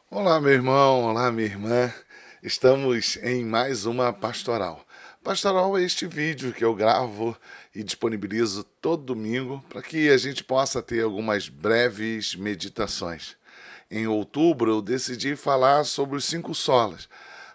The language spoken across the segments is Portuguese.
Olá, meu irmão, olá, minha irmã. Estamos em mais uma pastoral. Pastoral é este vídeo que eu gravo e disponibilizo todo domingo para que a gente possa ter algumas breves meditações. Em outubro, eu decidi falar sobre os cinco solas,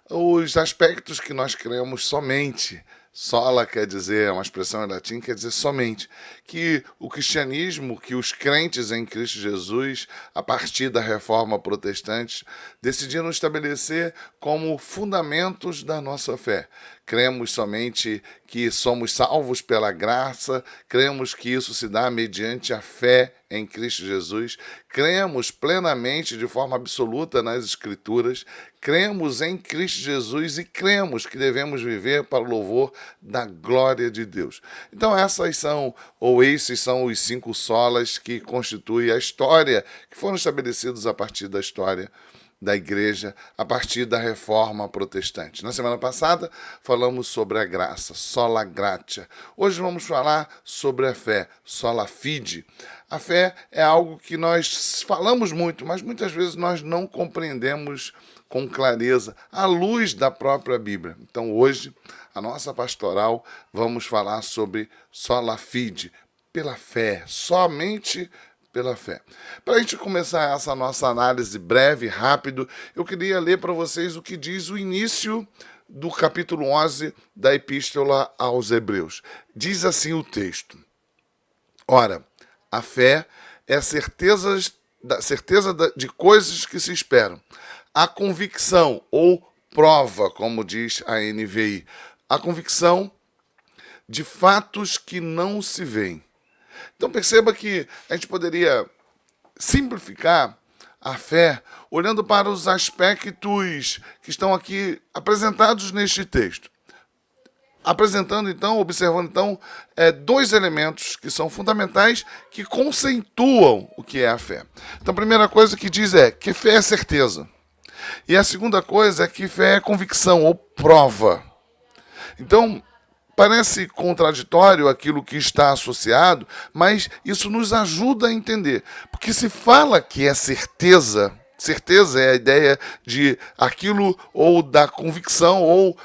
os aspectos que nós cremos somente. Sola quer dizer, é uma expressão em latim, quer dizer somente. Que o cristianismo, que os crentes em Cristo Jesus, a partir da reforma protestante, decidiram estabelecer como fundamentos da nossa fé. Cremos somente que somos salvos pela graça, cremos que isso se dá mediante a fé em Cristo Jesus, cremos plenamente, de forma absoluta, nas Escrituras, cremos em Cristo Jesus e cremos que devemos viver para o louvor da glória de Deus. Então essas são, ou esses são os cinco solas que constituem a história, que foram estabelecidos a partir da história da igreja a partir da reforma protestante. Na semana passada falamos sobre a graça, sola gratia. Hoje vamos falar sobre a fé, sola fide. A fé é algo que nós falamos muito, mas muitas vezes nós não compreendemos com clareza à luz da própria Bíblia. Então hoje, a nossa pastoral, vamos falar sobre sola fide, pela fé, somente pela fé. Para a gente começar essa nossa análise breve, rápido, eu queria ler para vocês o que diz o início do capítulo 11 da Epístola aos Hebreus. Diz assim o texto: Ora, a fé é a certeza de coisas que se esperam. A convicção, ou prova, como diz a NVI, a convicção de fatos que não se veem. Então perceba que a gente poderia simplificar a fé olhando para os aspectos que estão aqui apresentados neste texto. Observando então, dois elementos que são fundamentais que conceituam o que é a fé. Então a primeira coisa que diz é que fé é certeza. E a segunda coisa é que fé é convicção ou prova. Então, parece contraditório aquilo que está associado, mas isso nos ajuda a entender. Porque se fala que é certeza, certeza é a ideia de aquilo ou da convicção ou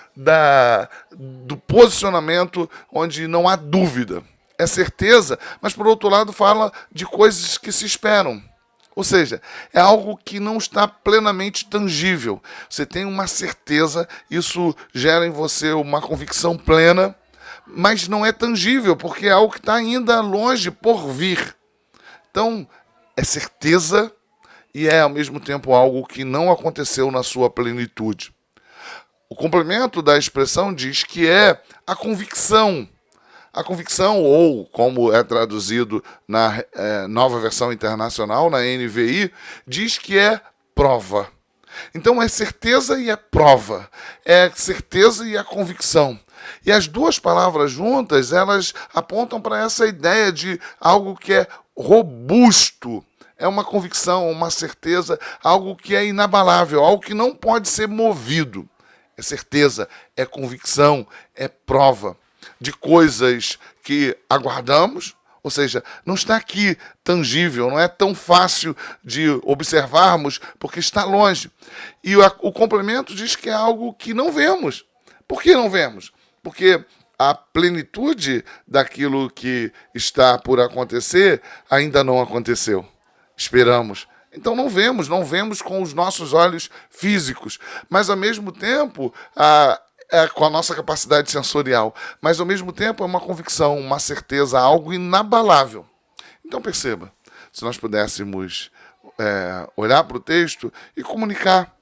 do posicionamento onde não há dúvida. É certeza, mas por outro lado fala de coisas que se esperam. Ou seja, é algo que não está plenamente tangível. Você tem uma certeza, isso gera em você uma convicção plena, mas não é tangível, porque é algo que está ainda longe por vir. Então, é certeza e é ao mesmo tempo algo que não aconteceu na sua plenitude. O complemento da expressão diz que é a convicção. A convicção, ou como é traduzido na nova versão internacional, na NVI, diz que é prova. Então é certeza e é prova. É certeza e é convicção. E as duas palavras juntas, elas apontam para essa ideia de algo que é robusto. É uma convicção, uma certeza, algo que é inabalável, algo que não pode ser movido. É certeza, é convicção, é prova de coisas que aguardamos, ou seja, não está aqui tangível, não é tão fácil de observarmos porque está longe. E o complemento diz que é algo que não vemos. Por que não vemos? Porque a plenitude daquilo que está por acontecer ainda não aconteceu. Esperamos. Então não vemos com os nossos olhos físicos, mas ao mesmo tempo com a nossa capacidade sensorial, mas ao mesmo tempo é uma convicção, uma certeza, algo inabalável. Então perceba, se nós pudéssemos olhar para o texto e comunicar,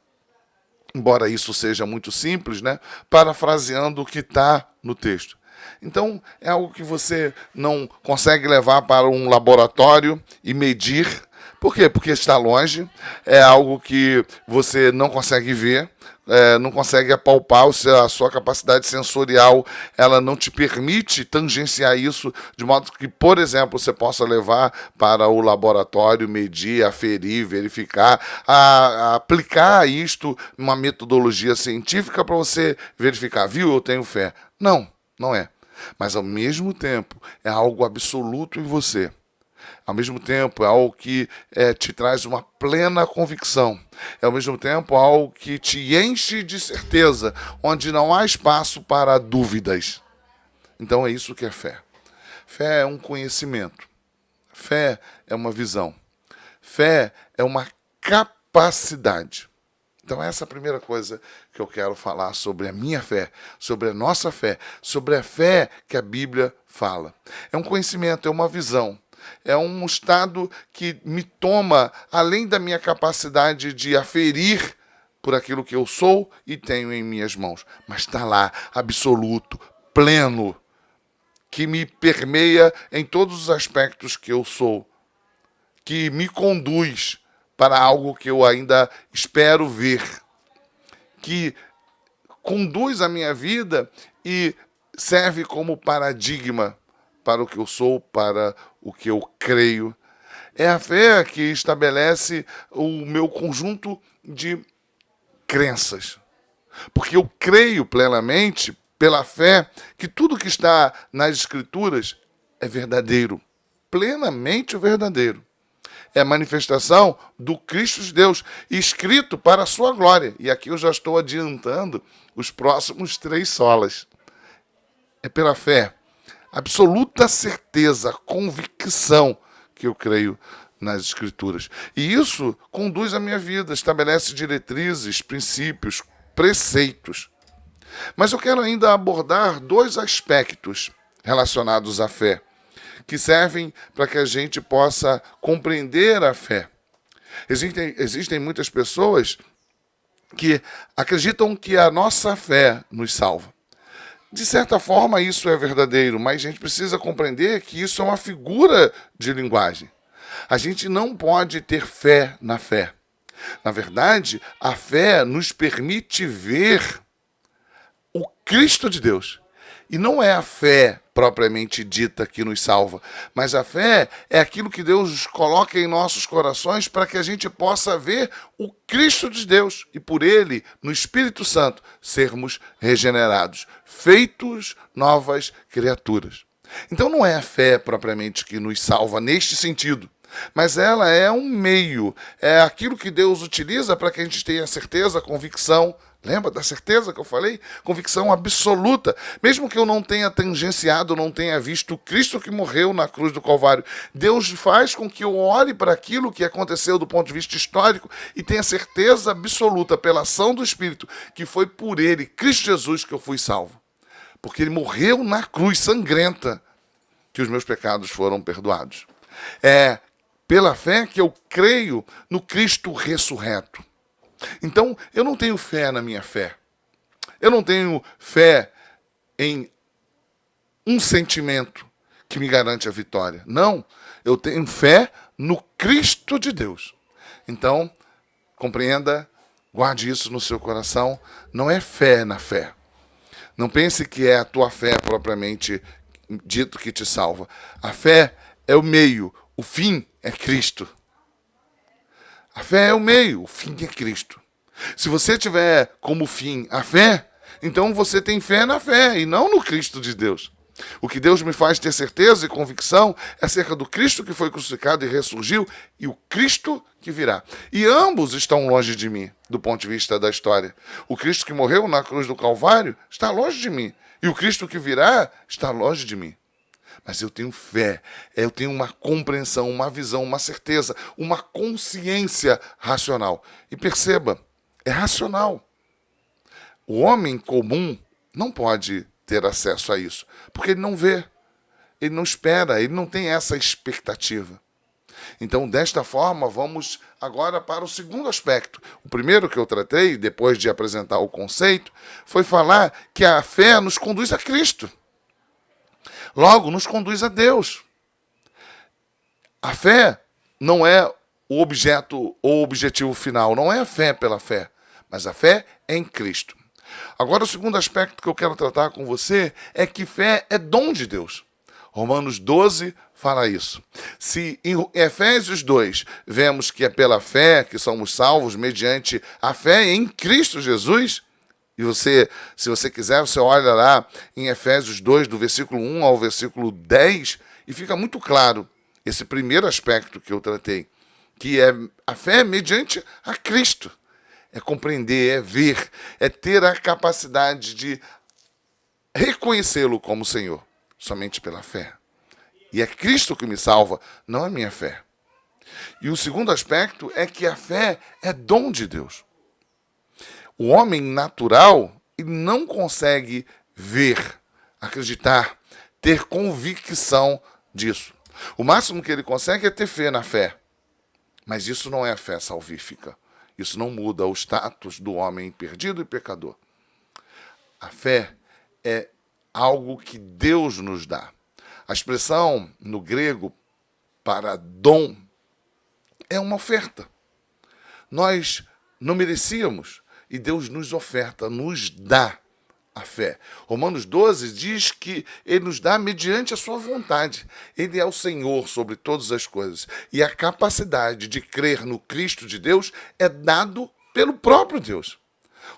embora isso seja muito simples, né, parafraseando o que está no texto. Então, é algo que você não consegue levar para um laboratório e medir. Por quê? Porque está longe, é algo que você não consegue ver, não consegue apalpar, a sua capacidade sensorial, ela não te permite tangenciar isso, de modo que, por exemplo, você possa levar para o laboratório, medir, aferir, verificar, a aplicar isto, uma metodologia científica para você verificar, viu, eu tenho fé. Não, não é. Mas ao mesmo tempo é algo absoluto em você. Ao mesmo tempo, é algo que te traz uma plena convicção. É ao mesmo tempo algo que te enche de certeza, onde não há espaço para dúvidas. Então é isso que é fé. Fé é um conhecimento. Fé é uma visão. Fé é uma capacidade. Então essa é a primeira coisa que eu quero falar sobre a minha fé, sobre a nossa fé, sobre a fé que a Bíblia fala. É um conhecimento, é uma visão, é um estado que me toma além da minha capacidade de aferir por aquilo que eu sou e tenho em minhas mãos, mas está lá, absoluto, pleno, que me permeia em todos os aspectos que eu sou, que me conduz para algo que eu ainda espero ver, que conduz a minha vida e serve como paradigma para o que eu sou, para o que eu creio. É a fé que estabelece o meu conjunto de crenças. Porque eu creio plenamente, pela fé, que tudo que está nas Escrituras é verdadeiro, plenamente verdadeiro. É a manifestação do Cristo de Deus, escrito para a sua glória. E aqui eu já estou adiantando os próximos 3 solas. É pela fé, absoluta certeza, convicção que eu creio nas Escrituras. E isso conduz a minha vida, estabelece diretrizes, princípios, preceitos. Mas eu quero ainda abordar 2 aspectos relacionados à fé, que servem para que a gente possa compreender a fé. Existem muitas pessoas que acreditam que a nossa fé nos salva. De certa forma, isso é verdadeiro, mas a gente precisa compreender que isso é uma figura de linguagem. A gente não pode ter fé na fé. Na verdade, a fé nos permite ver o Cristo de Deus. E não é a fé propriamente dita que nos salva, mas a fé é aquilo que Deus coloca em nossos corações para que a gente possa ver o Cristo de Deus e por Ele, no Espírito Santo, sermos regenerados, feitos novas criaturas. Então não é a fé propriamente que nos salva neste sentido, mas ela é um meio, é aquilo que Deus utiliza para que a gente tenha certeza, convicção. Lembra da certeza que eu falei? Convicção absoluta. Mesmo que eu não tenha tangenciado, não tenha visto o Cristo que morreu na cruz do Calvário, Deus faz com que eu olhe para aquilo que aconteceu do ponto de vista histórico e tenha certeza absoluta, pela ação do Espírito, que foi por Ele, Cristo Jesus, que eu fui salvo. Porque Ele morreu na cruz sangrenta que os meus pecados foram perdoados. É pela fé que eu creio no Cristo ressurreto. Então, eu não tenho fé na minha fé. Eu não tenho fé em um sentimento que me garante a vitória. Não, eu tenho fé no Cristo de Deus. Então, compreenda, guarde isso no seu coração. Não é fé na fé. Não pense que é a tua fé propriamente dito que te salva. A fé é o meio, o fim é Cristo. A fé é o meio, o fim é Cristo. Se você tiver como fim a fé, então você tem fé na fé e não no Cristo de Deus. O que Deus me faz ter certeza e convicção é acerca do Cristo que foi crucificado e ressurgiu e o Cristo que virá. E ambos estão longe de mim, do ponto de vista da história. O Cristo que morreu na cruz do Calvário está longe de mim e o Cristo que virá está longe de mim. Mas eu tenho fé, eu tenho uma compreensão, uma visão, uma certeza, uma consciência racional. E perceba, é racional. O homem comum não pode ter acesso a isso, porque ele não vê, ele não espera, ele não tem essa expectativa. Então, desta forma, vamos agora para o segundo aspecto. O primeiro que eu tratei, depois de apresentar o conceito, foi falar que a fé nos conduz a Cristo. Logo, nos conduz a Deus. A fé não é o objeto ou objetivo final, não é a fé pela fé, mas a fé é em Cristo. Agora, o segundo aspecto que eu quero tratar com você é que fé é dom de Deus. Romanos 12 fala isso. Se em Efésios 2 vemos que é pela fé que somos salvos mediante a fé em Cristo Jesus, e você, se você quiser, você olha lá em Efésios 2, do versículo 1 ao versículo 10, e fica muito claro esse primeiro aspecto que eu tratei, que é a fé mediante a Cristo. É compreender, é ver, é ter a capacidade de reconhecê-lo como Senhor, somente pela fé. E é Cristo que me salva, não a minha fé. E o segundo aspecto é que a fé é dom de Deus. O homem natural, ele não consegue ver, acreditar, ter convicção disso. O máximo que ele consegue é ter fé na fé. Mas isso não é a fé salvífica. Isso não muda o status do homem perdido e pecador. A fé é algo que Deus nos dá. A expressão no grego para dom é uma oferta. Nós não merecíamos e Deus nos oferta, nos dá a fé. Romanos 12 diz que ele nos dá mediante a sua vontade. Ele é o Senhor sobre todas as coisas. E a capacidade de crer no Cristo de Deus é dado pelo próprio Deus.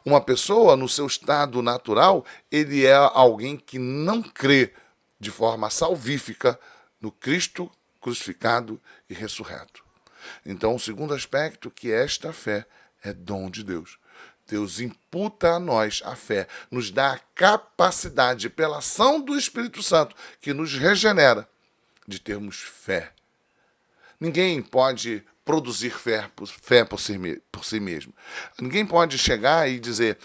Uma pessoa, no seu estado natural, ele é alguém que não crê de forma salvífica no Cristo crucificado e ressurreto. Então, o segundo aspecto, que esta fé é dom de Deus. Deus imputa a nós a fé, nos dá a capacidade, pela ação do Espírito Santo, que nos regenera, de termos fé. Ninguém pode produzir fé por si mesmo. Ninguém pode chegar e dizer,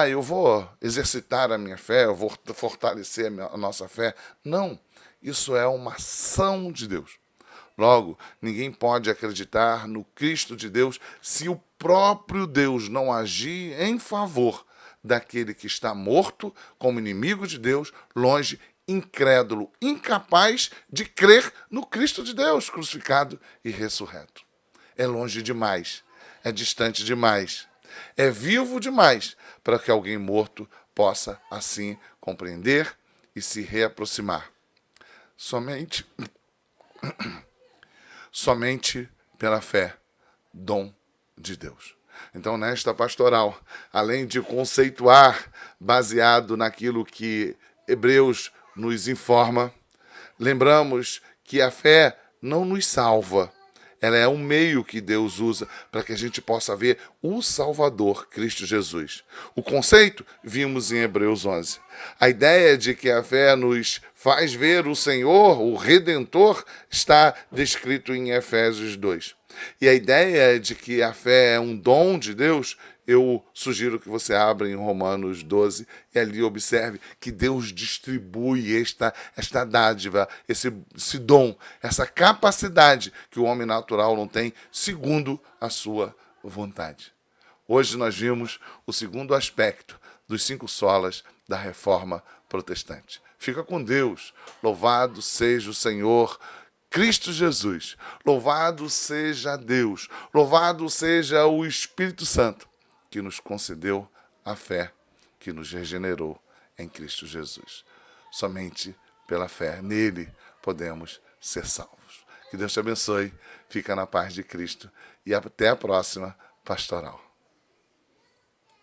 eu vou exercitar a minha fé, eu vou fortalecer a nossa fé. Não, isso é uma ação de Deus. Logo, ninguém pode acreditar no Cristo de Deus se o próprio Deus não agir em favor daquele que está morto como inimigo de Deus, longe, incrédulo, incapaz de crer no Cristo de Deus, crucificado e ressurreto. É longe demais, é distante demais, é vivo demais para que alguém morto possa assim compreender e se reaproximar. Somente pela fé, dom de Deus. Então, nesta pastoral, além de conceituar, baseado naquilo que Hebreus nos informa, lembramos que a fé não nos salva. Ela é um meio que Deus usa para que a gente possa ver o Salvador, Cristo Jesus. O conceito vimos em Hebreus 11. A ideia de que a fé nos faz ver o Senhor, o Redentor, está descrito em Efésios 2. E a ideia de que a fé é um dom de Deus, eu sugiro que você abra em Romanos 12 e ali observe que Deus distribui esta dádiva, esse dom, essa capacidade que o homem natural não tem, segundo a sua vontade. Hoje nós vimos o segundo aspecto dos 5 solas da Reforma Protestante. Fica com Deus. Louvado seja o Senhor Cristo Jesus. Louvado seja Deus. Louvado seja o Espírito Santo, que nos concedeu a fé, que nos regenerou em Cristo Jesus. Somente pela fé nele podemos ser salvos. Que Deus te abençoe. Fica na paz de Cristo. E até a próxima pastoral.